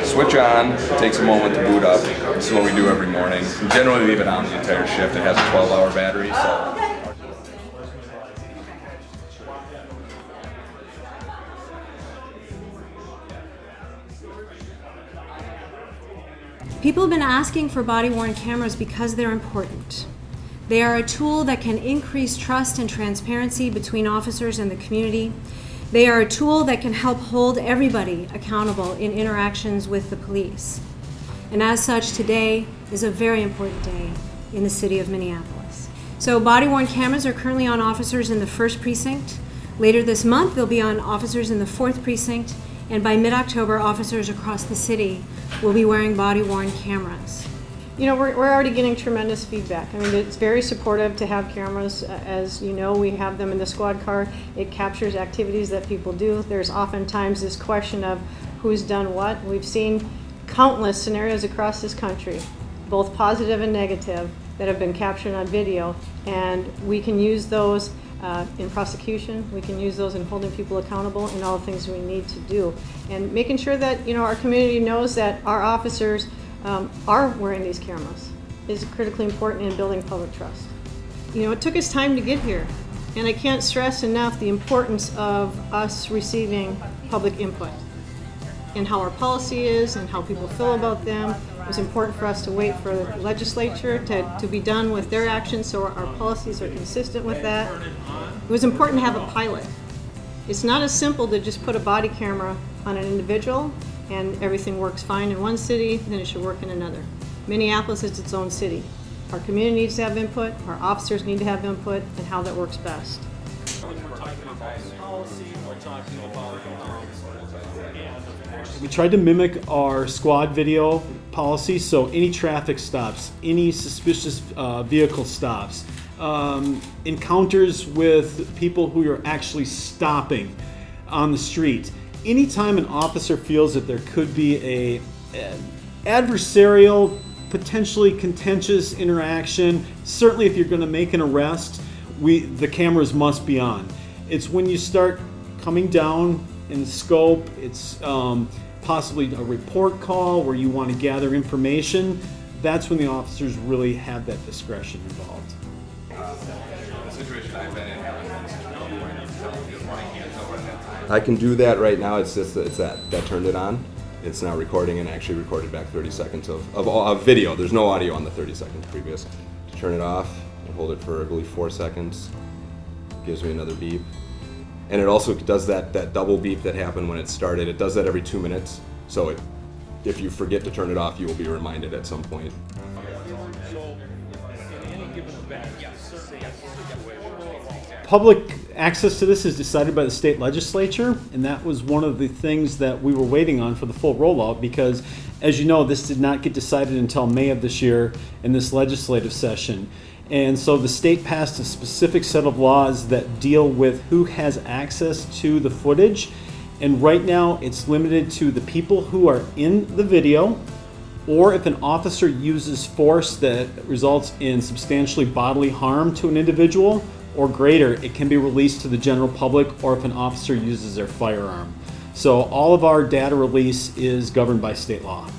switch on, takes a moment to boot up. This is what we do every morning. We generally leave it on the entire shift. It has a 12-hour battery, so. People have been asking for body-worn cameras because they're important. They are a tool that can increase trust and transparency between officers and the community. They are a tool that can help hold everybody accountable in interactions with the police. And as such, today is a very important day in the city of Minneapolis. So body-worn cameras are currently on officers in the 1st precinct. Later this month, they'll be on officers in the 4th precinct. And by mid-October, officers across the city will be wearing body-worn cameras. You know, we're already getting tremendous feedback. I mean, it's very supportive to have cameras. As you know, we have them in the squad car. It captures activities that people do. There's oftentimes this question of who's done what. We've seen countless scenarios across this country, both positive and negative, that have been captured on video. And we can use those in prosecution. We can use those in holding people accountable and all the things we need to do. And making sure that, you know, our community knows that our officers are wearing these cameras is critically important in building public trust. You know, it took us time to get here, and I can't stress enough the importance of us receiving public input and how our policy is and how people feel about them. It was important for us to wait for the legislature to be done with their actions so our policies are consistent with that. It was important to have a pilot. It's not as simple to just put a body camera on an individual and everything works fine in one city, then it should work in another. Minneapolis is its own city. Our community needs to have input, our officers need to have input, and how that works best. We tried to mimic our squad video policy, so any traffic stops, any suspicious vehicle stops, encounters with people who are actually stopping on the street. Anytime an officer feels that there could be an adversarial, potentially contentious interaction, certainly if you're going to make an arrest, the cameras must be on. It's when you start coming down in scope, it's possibly a report call where you want to gather information, that's when the officers really have that discretion involved. The situation I've been in, I can do that right now. It's just that turned it on. It's now recording and actually recorded back 30 seconds of video. There's no audio on the 30 seconds previous. Turn it off and hold it for I believe 4 seconds. Gives me another beep. And it also does that double beep that happened when it started. It does that every 2 minutes. So if you forget to turn it off, you will be reminded at some point. Public access to this is decided by the state legislature, and that was one of the things that we were waiting on for the full rollout because, as you know, this did not get decided until May of this year in this legislative session. And so the state passed a specific set of laws that deal with who has access to the footage, and right now it's limited to the people who are in the video, or if an officer uses force that results in substantially bodily harm to an individual or greater, it can be released to the general public, or if an officer uses their firearm. So all of our data release is governed by state law.